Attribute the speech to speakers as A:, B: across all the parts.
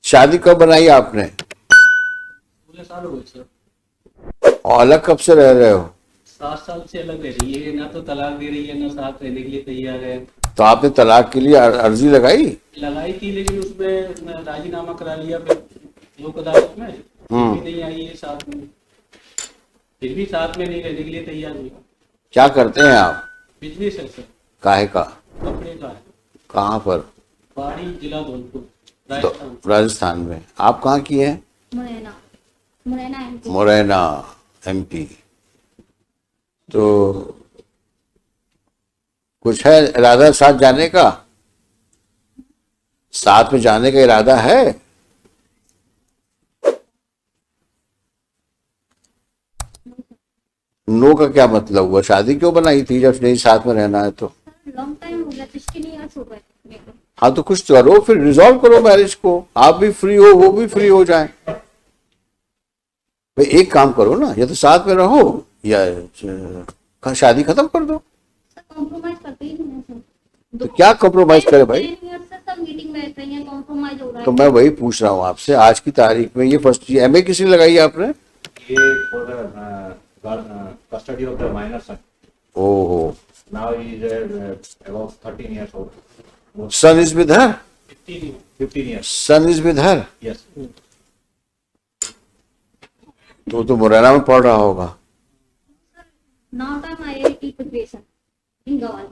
A: शादी कब बनाई आपने?
B: 16 साल हो गए सर।
A: और अलग कब से रह रहे हो?
B: 7 साल से अलग रह रही है, ना तो तलाक दे रही है ना साथ रहने के लिए तैयार है।
A: तो आपने तलाक के लिए अर्जी लगाई?
B: लगाई थी लेकिन उसमें मैं राजीनामा करा लिया फिर लोक अदालत में, फिर भी नहीं आई है साथ में, फिर भी साथ में नहीं रहने के लिए तैयार हुई।
A: क्या करते हैं आप?
B: बिजनेस है सर,
A: काहे का?
B: कपड़े का है।
A: कहाँ पर?
B: पहाड़ी जिला धौलपुर,
A: तो
B: राजस्थान।
A: राजस्थान में। आप कहाँ की हैं?
C: मुरैना, मुरैना एमपी।
A: मुरैना एमपी। तो कुछ है इरादा साथ जाने का? साथ में जाने का इरादा है? नो का क्या मतलब हुआ? शादी क्यों बनाई थी जब नहीं साथ में रहना है तो?
C: लॉन्ग टाइम हो गया, 16 इयर्स हो गए मेरे को।
A: हाँ तो कुछ करो, फिर रिजॉल्व करो मैरिज को। आप भी फ्री हो, वो भी फ्री हो जाए। भाई एक काम करो ना, या तो साथ में रहो या शादी खत्म कर दो।
C: सर कॉम्प्रोमाइज करते ही नहीं है सर।
A: तो क्या कॉम्प्रोमाइज करे भाई?
C: 10 ईयर से सब मीटिंग बैठ रही है, कॉम्प्रोमाइज हो रहा है।
A: तो मैं वही पूछ रहा हूँ आपसे, आज की तारीख में ये फर्स्ट एमए किसी ने लगाई आपने?
D: ये for the custody of the minor son.
A: ओहो।
D: Now he is about 13 years old.
A: Son is with her?
D: 15 years.
A: Son is with her?
D: Yes.
A: तो मुरैना में पढ़ रहा होगा।
C: Now time IIT preparation in Gwalior.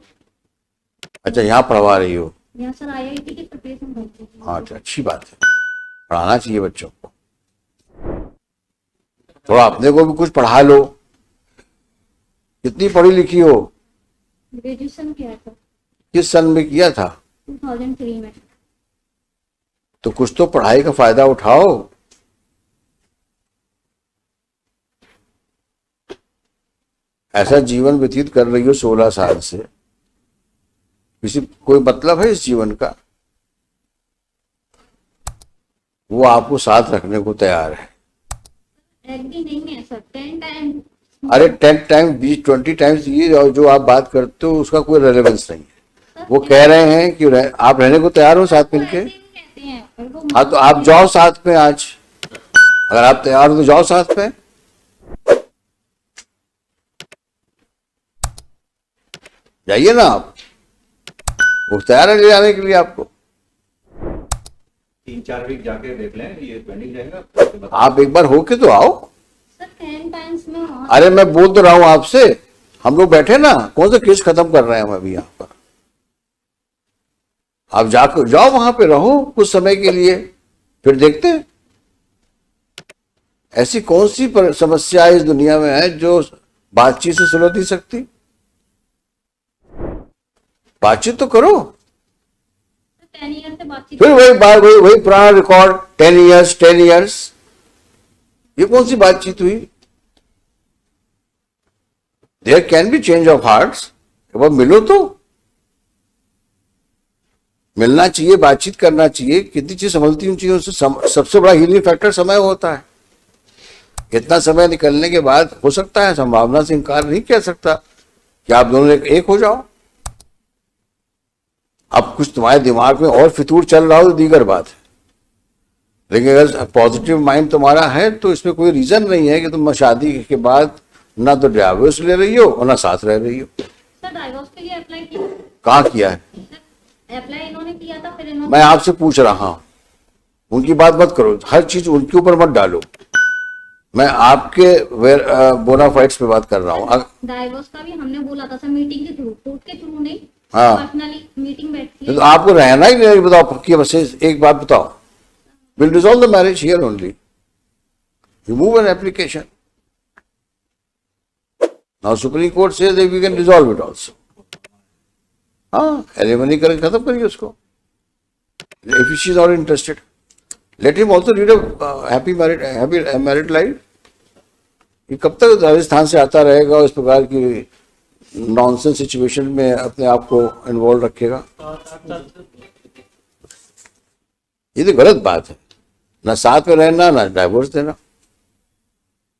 A: अच्छा, यहाँ पढ़वा रही हो?
C: यहाँ सर आईआईटी की प्रिपरेशन करती हूँ।
A: हाँ, अच्छा, अच्छी बात है, पढ़ाना चाहिए बच्चों को। थोड़ा अपने को भी कुछ पढ़ा लो। कितनी पढ़ी लिखी हो?
C: ग्रेजुएशन किया है सर
A: किस सन में किया था?
C: 2003 में।
A: तो कुछ तो पढ़ाई का फायदा उठाओ। ऐसा जीवन व्यतीत कर रही हो 16 साल से, किसी कोई मतलब है इस जीवन का? वो आपको साथ रखने को तैयार है।
C: एग्री नहीं है सर, 10 टाइम।
A: अरे 10 टाइम 20-20 टाइम्स ये जो आप बात करते हो उसका कोई रेलेवेंस नहीं है। वो कह रहे हैं कि आप रहने को तैयार हो साथ मिलके?
C: कहते हैं।
A: हाँ तो आप जाओ साथ में आज, अगर आप तैयार हो तो जाओ साथ में। जाइए ना आप, वो तैयार है ले जाने के लिए आपको।
D: 3-4 वीक जाके देख लें, ये पेंडिंग रहेगा।
A: आप एक बार होके तो आओ।
C: सर 10 टाइम्स में वहाँ।
A: अरे मैं बोल तो रहा हूं आपसे, हम लोग बैठे ना, कौन सा केस खत्म कर रहे हैं हम अभी यहाँ पर। आप जाकर जाओ वहां पे, रहो कुछ समय के लिए, फिर देखते हैं। ऐसी कौन सी समस्या इस दुनिया में है जो बातचीत से सुलझ नहीं सकती? बातचीत तो करो।
C: 10 ईयर से बातचीत।
A: फिर वही पुराना रिकॉर्ड, 10 इयर्स। ये कौन सी बातचीत हुई? There can be change of hearts. एक बार मिलो तो, मिलना चाहिए, बातचीत करना चाहिए। कितनी चीज संभलती होनी चाहिए, उससे सबसे बड़ा हीलिंग फैक्टर समय होता है। इतना समय निकलने के बाद हो सकता है, संभावना से इनकार नहीं कर सकता कि आप दोनों एक हो जाओ। अब कुछ तुम्हारे दिमाग में और फितूर चल रहा हो तो दीगर बात है, लेकिन अगर पॉजिटिव माइंड तुम्हारा है तो इसमें कोई रीजन नहीं है कि तुम शादी के बाद ना तो डिवोर्स ले रही हो और ना साथ रह रही हो।
C: सर डाइवोर्स के लिए अप्लाई किया?
A: कहाँ किया है?
C: अप्लाई इन्होंने किया था, फिर इन्होंने।
A: मैं आपसे पूछ रहा हूं, उनकी बात मत करो, हर चीज उनके ऊपर मत डालो। मैं आपके बोनाफाइड्स पे बात कर रहा हूँ।
C: डाइवोर्स का भी हमने बोला था सर, मीटिंग के थ्रू, कोर्ट के थ्रू नहीं।
A: हाँ।
C: पर्सनली मीटिंग बैठती है।
A: तो आपको रहना ही नहीं, बताओ पक्की बस एक बात बताओ। Will dissolve the marriage here only, remove an application. Now supreme court says that we can dissolve it also. हाँ, एलिमनी करके खत्म करिए उसको। If she is not interested, let him also lead a happy married life. ये कब तक राजस्थान से आता रहेगा और इस प्रकार की नॉनसेंस सिचुएशन में अपने आप को इन्वॉल्व रखेगा? ये तो गलत बात है, ना साथ में रहना ना डाइवोर्स देना।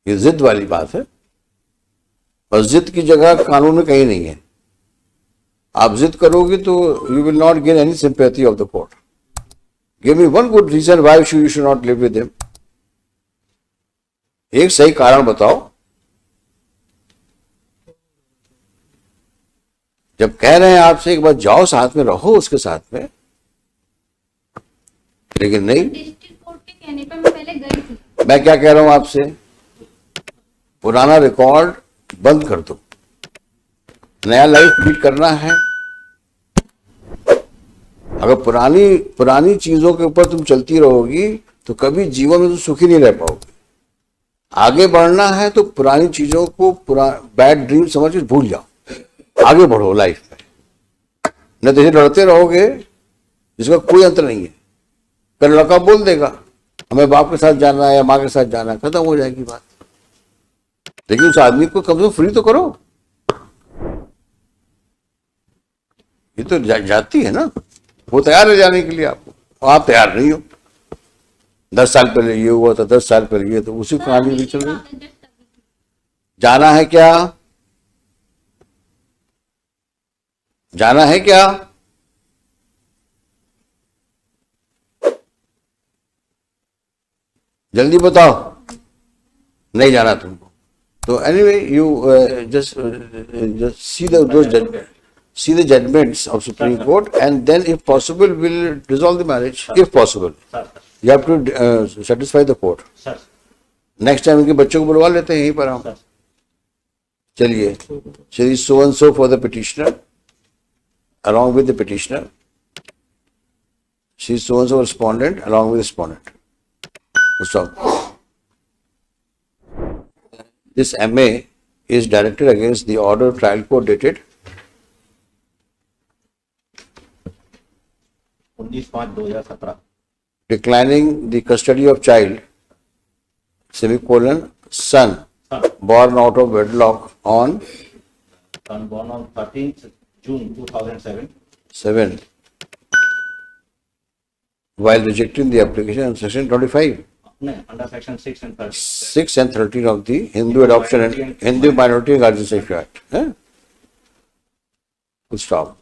A: ये जिद वाली बात है, और जिद की जगह कानून में कहीं नहीं है। आप जिद करोगे तो you will not gain any sympathy of the court. Give me one good reason why you should not live with him. एक सही कारण बताओ। जब कह रहे हैं आपसे एक बार जाओ साथ में रहो उसके साथ में, लेकिन नहीं।
C: डिस्ट्रिक्ट कोर्ट के कहने पर मैं पहले गई थी।
A: मैं क्या कह रहा हूं आपसे, पुराना रिकॉर्ड बंद कर दो, नया लाइफ लीड करना है। अगर पुरानी चीजों के ऊपर तुम चलती रहोगी तो कभी जीवन में तुम सुखी नहीं रह पाओगे। आगे बढ़ना है तो पुरानी चीजों को बैड ड्रीम समझ के भूल जाओ, आगे बढ़ो लाइफ में। न तो लड़ते रहोगे जिसका कोई अंत नहीं है। कल लड़का बोल देगा हमें बाप के साथ जाना है या माँ के साथ जाना है, खत्म हो जाएगी बात। लेकिन उस आदमी को कम से कम फ्री तो करो। ये तो जाती है ना, वो तैयार है जाने के लिए आपको, आप तैयार नहीं हो। 10 साल पहले ये हुआ था, 10 साल पहले ये, तो उसी कहानी भी चल रही। जाना है क्या? जाना है क्या? जल्दी बताओ। नहीं जाना तुमको तो anyway you just see the judgments of Supreme Court, and then if possible will resolve the marriage, if possible.
D: Sir
A: You have to satisfy the court.
D: Sir
A: next time इनके बच्चों को बुलवा लेते हैं यहीं पर हम।
D: सर
A: चलिए, Shri so and so for the petitioner, along with the petitioner, she so and so respondent along with respondent. Stop. This MA is directed against the order of trial court dated
D: 19/5/2017
A: declining the custody of child, semicolon, son, born out of wedlock on
D: son born on 13th June 2007
A: 7, while rejecting the application in section 25,
D: under section 6 and 13.
A: 6 and 13 of the Hindu Adoption and Hindu Minority and Guardianship Act. Full stop.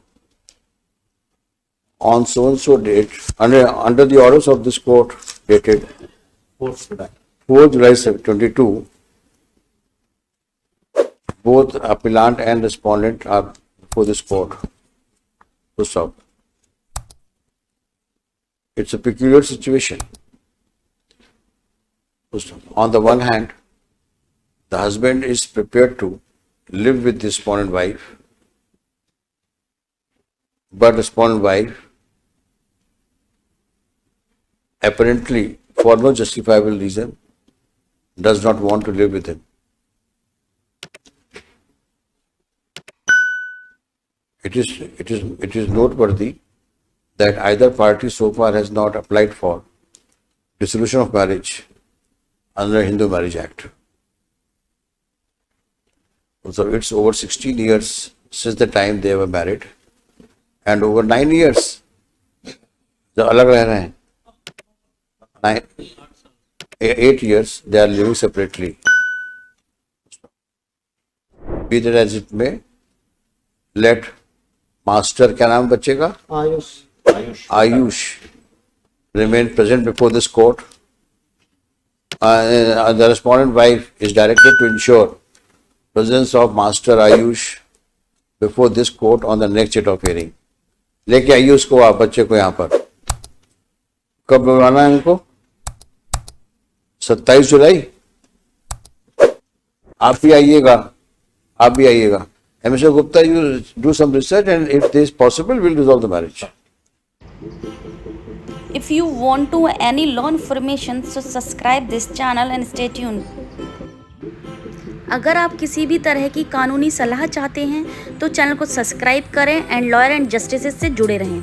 A: On so and so date, under the orders of this court dated
D: 4th July.
A: 4 July 22, both appellant and respondent are before this court. Full stop. It's a peculiar situation. Full stop. On the one hand, the husband is prepared to live with the respondent wife, but respondent wife, apparently for no justifiable reason, does not want to live with him. It is noteworthy that either party so far has not applied for dissolution of marriage under Hindu Marriage Act. So it's over 16 years since the time they were married, and over 9 years जो अलग रह रहे हैं, 8 years they are living separately. Be that as it may, let master, क्या नाम बच्चे का? Ayush remain present before this court. The respondent wife is directed to ensure presence of master Ayush before this court on the next date of hearing. लेके आइए उसको, आप बच्चे को यहाँ पर। कब बुलाना है इनको? 27 जुलाई। आप भी आइएगा, आप भी आइएगा। Mr. Gupta, you do some research, and if this is possible, we'll resolve the marriage.
E: If you want to any law information, so subscribe this channel and stay tuned. अगर आप किसी भी तरह की कानूनी सलाह चाहते हैं तो चैनल को सब्सक्राइब करें एंड लॉयर एंड जस्टिस से जुड़े रहें।